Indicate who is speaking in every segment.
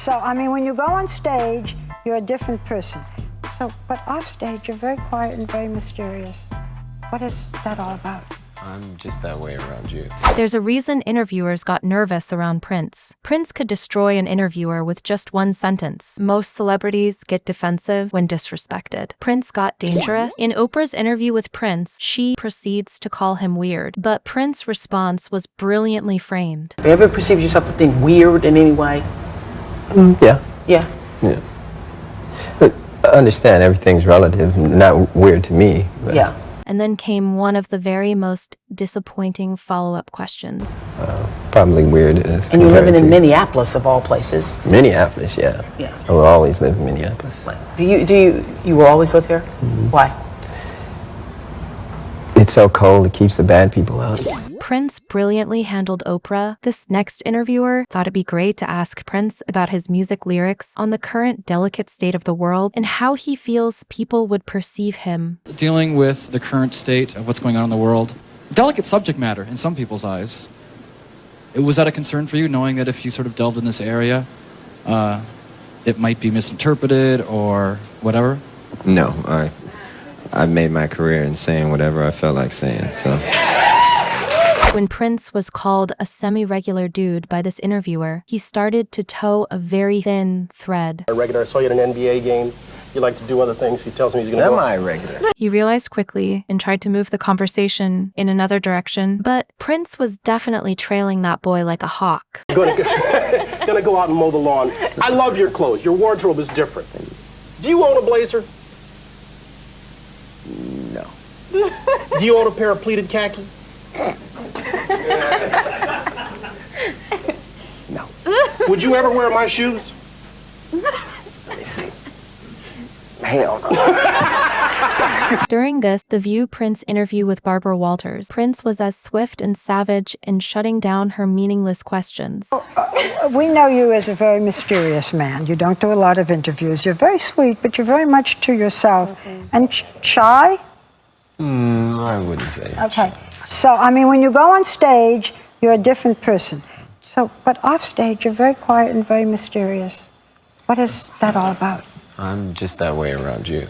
Speaker 1: So, I mean, when you go on stage, you're a different person. So, but off stage, you're very quiet and very mysterious. What is that all about?
Speaker 2: I'm just that way around you.
Speaker 3: There's a reason interviewers got nervous around Prince. Prince could destroy an interviewer with just one sentence. Most celebrities get defensive when disrespected. Prince got dangerous. In Oprah's interview with Prince, she proceeds to call him weird, but Prince's response was brilliantly framed.
Speaker 4: Have you ever perceived yourself as being weird in any way?
Speaker 2: Yeah.
Speaker 4: Yeah.
Speaker 2: Yeah. But I understand everything's relative, not weird to me. But
Speaker 4: Yeah.
Speaker 3: And then came one of the very most disappointing follow-up questions.
Speaker 2: probably weird as
Speaker 4: And you're living
Speaker 2: compared
Speaker 4: in
Speaker 2: to
Speaker 4: Minneapolis of all places.
Speaker 2: Minneapolis, yeah.
Speaker 4: Yeah.
Speaker 2: I will always live in Minneapolis.
Speaker 4: You will always live here? Why?
Speaker 2: It's so cold, it keeps the bad people out.
Speaker 3: Prince brilliantly handled Oprah. This next interviewer thought it'd be great to ask Prince about his music lyrics, on the current delicate state of the world, and how he feels people would perceive him.
Speaker 5: Dealing with the current state of what's going on in the world, delicate subject matter in some people's eyes. Was that a concern for you, knowing that if you sort of delved in this area, it might be misinterpreted or whatever?
Speaker 6: No, I've made my career in saying whatever I felt like saying, so.
Speaker 3: When Prince was called a semi-regular dude by this interviewer, he started to toe a very thin thread.
Speaker 7: I saw you at an NBA game. You like to do other things. He tells me he's going to go.
Speaker 2: Semi-regular.
Speaker 3: He realized quickly and tried to move the conversation in another direction, but Prince was definitely trailing that boy like a hawk.
Speaker 7: Gonna go out and mow the lawn. I love your clothes. Your wardrobe is different. Do you own a blazer?
Speaker 6: No.
Speaker 7: Do you own a pair of pleated khaki?
Speaker 6: No.
Speaker 7: Would you ever wear my shoes?
Speaker 6: Let me see. Hell no.
Speaker 3: During this The View Prince interview with Barbara Walters, Prince was as swift and savage in shutting down her meaningless questions.
Speaker 1: We know you as a very mysterious man. You don't do a lot of interviews. You're very sweet, but you're very much to yourself. And shy?
Speaker 2: I wouldn't say.
Speaker 1: Okay. So, I mean, when you go on stage, you're a different person. So, but off stage, you're very quiet and very mysterious. What is that all about?
Speaker 2: I'm just that way around you.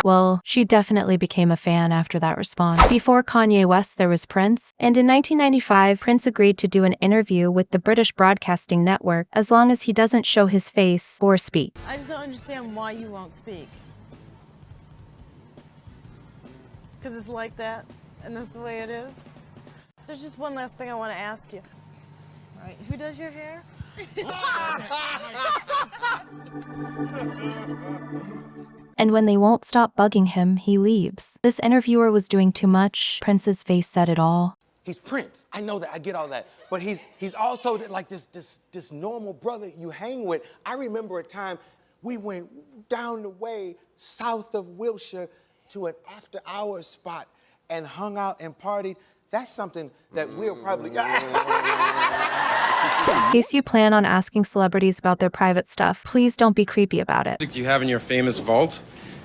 Speaker 3: Well, she definitely became a fan after that response. Before Kanye West, there was Prince, and in 1995, Prince agreed to do an interview with the British Broadcasting Network as long as he doesn't show his face or speak.
Speaker 8: I just don't understand why you won't speak. Because it's like that, and that's the way it is. There's just one last thing I want to ask you. All right, who does your hair?
Speaker 3: And when they won't stop bugging him, he leaves. This interviewer was doing too much. Prince's face said it all.
Speaker 9: He's Prince. I know that. I get all that. But he's also like this normal brother you hang with. I remember a time we went down the way south of Wilshire to an after-hours spot and hung out and partied. That's something that we'll probably...
Speaker 3: In case you plan on asking celebrities about their private stuff, please don't be creepy about it.
Speaker 10: Do you have in your famous vault?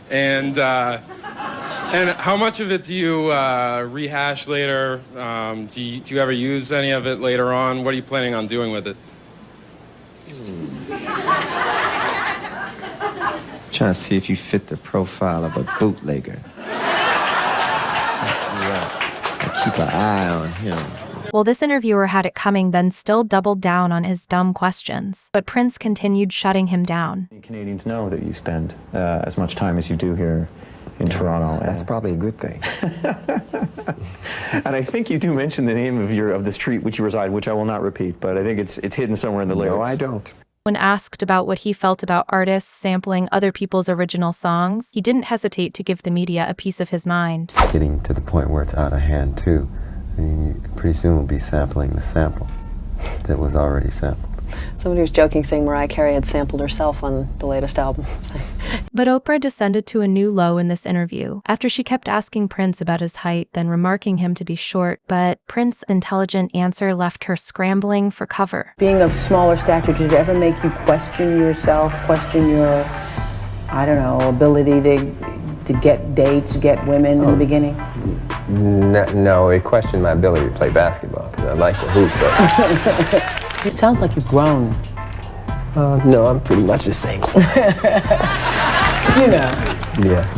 Speaker 10: And how much of it do you rehash later? Do you ever use any of it later on? What are you planning on doing with it?
Speaker 6: Trying to see if you fit the profile of a bootlegger. Keep an eye on him.
Speaker 3: Well, this interviewer had it coming, then still doubled down on his dumb questions. But Prince continued shutting him down.
Speaker 11: Canadians know that you spend as much time as you do here in Toronto.
Speaker 2: That's probably a good thing.
Speaker 11: And I think you do mention the name of the street which you reside, which I will not repeat, but I think it's hidden somewhere in the lyrics.
Speaker 2: No, I don't.
Speaker 3: When asked about what he felt about artists sampling other people's original songs, he didn't hesitate to give the media a piece of his mind.
Speaker 2: Getting to the point where it's out of hand, too. I mean, pretty soon we'll be sampling the sample that was already sampled.
Speaker 12: Somebody was joking, saying Mariah Carey had sampled herself on the latest album.
Speaker 3: But Oprah descended to a new low in this interview, after she kept asking Prince about his height, then remarking him to be short, but Prince's intelligent answer left her scrambling for cover.
Speaker 4: Being of smaller stature, did it ever make you question yourself, question your, I don't know, ability to get dates, get women in the beginning?
Speaker 2: No, it questioned my ability to play basketball, because I like to hoop, but
Speaker 4: It sounds like you've grown.
Speaker 13: No, I'm pretty much the same size.
Speaker 4: You know.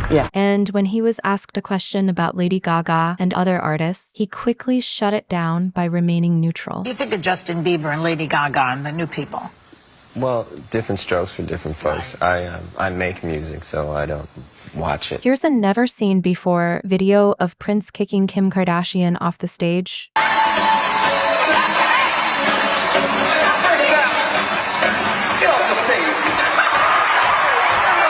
Speaker 13: Yeah.
Speaker 3: And when he was asked a question about Lady Gaga and other artists, he quickly shut it down by remaining neutral.
Speaker 14: What do you think of Justin Bieber and Lady Gaga and the new people?
Speaker 6: Well, different strokes for different folks. I make music, so I don't watch it.
Speaker 3: Here's a never-seen-before video of Prince kicking Kim Kardashian off the stage.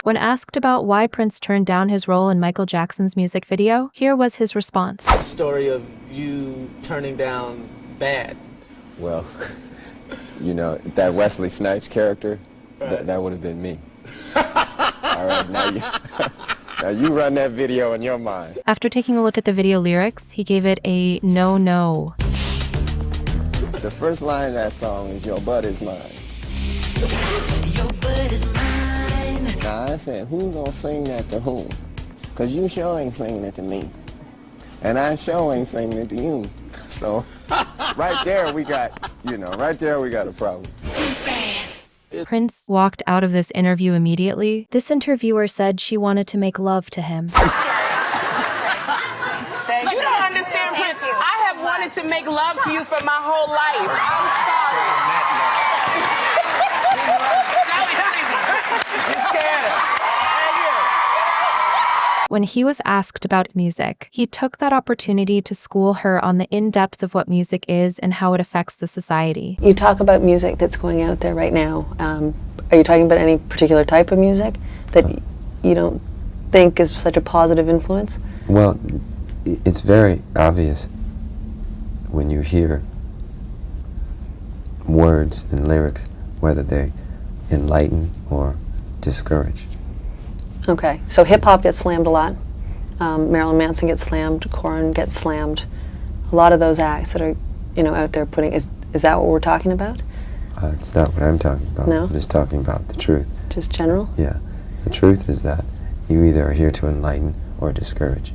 Speaker 3: When asked about why Prince turned down his role in Michael Jackson's music video, here was his response.
Speaker 15: The story of you turning down Bad.
Speaker 6: Well, you know, that Wesley Snipes character, that would have been me. All right, now you run that video in your mind.
Speaker 3: After taking a look at the video lyrics, he gave it a no.
Speaker 6: The first line of that song is, "Your butt is mine."
Speaker 14: Your butt is mine.
Speaker 6: Now I said, who's gonna sing that to whom? Cause you sure ain't singing it to me. And I sure ain't singing it to you. So, right there we got a problem.
Speaker 3: Prince walked out of this interview immediately. This interviewer said she wanted to make love to him.
Speaker 16: You don't understand, Prince. I have wanted to make love to you for my whole life. I'm sorry.
Speaker 9: You're scared.
Speaker 3: When he was asked about music, he took that opportunity to school her on the in-depth of what music is and how it affects the society.
Speaker 12: You talk about music that's going out there right now. Are you talking about any particular type of music that you don't think is such a positive influence?
Speaker 2: Well, it's very obvious when you hear words and lyrics, whether they enlighten or discourage.
Speaker 12: Okay, so hip-hop gets slammed a lot. Marilyn Manson gets slammed, Korn gets slammed. A lot of those acts that are, out there putting, is that what we're talking about?
Speaker 2: It's not what I'm talking about.
Speaker 12: No?
Speaker 2: I'm just talking about the truth.
Speaker 12: Just general?
Speaker 2: Yeah. The truth is that you either are here to enlighten or discourage.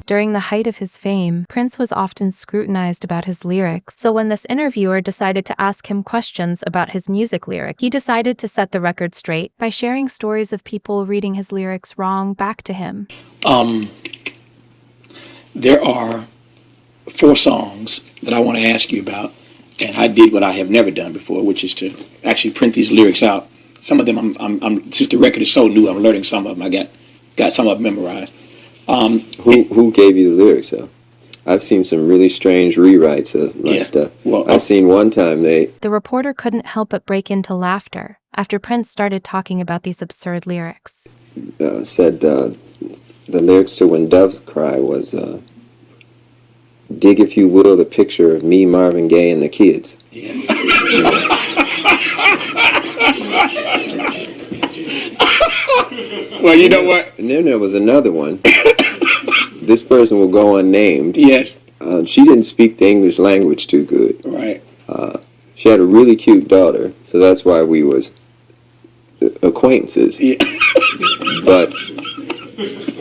Speaker 3: During the height of his fame, Prince was often scrutinized about his lyrics, so when this interviewer decided to ask him questions about his music lyric, he decided to set the record straight by sharing stories of people reading his lyrics wrong back to him.
Speaker 17: There are 4 songs that I want to ask you about, and I did what I have never done before, which is to actually print these lyrics out. Some of them, I'm since the record is so new, I'm learning some of them. I got some of them memorized.
Speaker 2: Who gave you the lyrics though? I've seen some really strange rewrites of my stuff. Well, I've seen one time The
Speaker 3: reporter couldn't help but break into laughter after Prince started talking about these absurd lyrics.
Speaker 2: Said the lyrics to When Doves Cry was, dig if you will the picture of me, Marvin Gaye, and the kids.
Speaker 17: Yeah. Well, you know what?
Speaker 2: And then there was another one. This person will go unnamed.
Speaker 17: Yes.
Speaker 2: She didn't speak the English language too good.
Speaker 17: Right.
Speaker 2: She had a really cute daughter, so that's why we was acquaintances.
Speaker 17: Yeah.
Speaker 2: But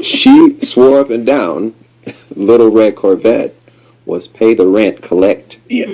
Speaker 2: she swore up and down, Little Red Corvette was pay the rent, collect.
Speaker 17: Yeah.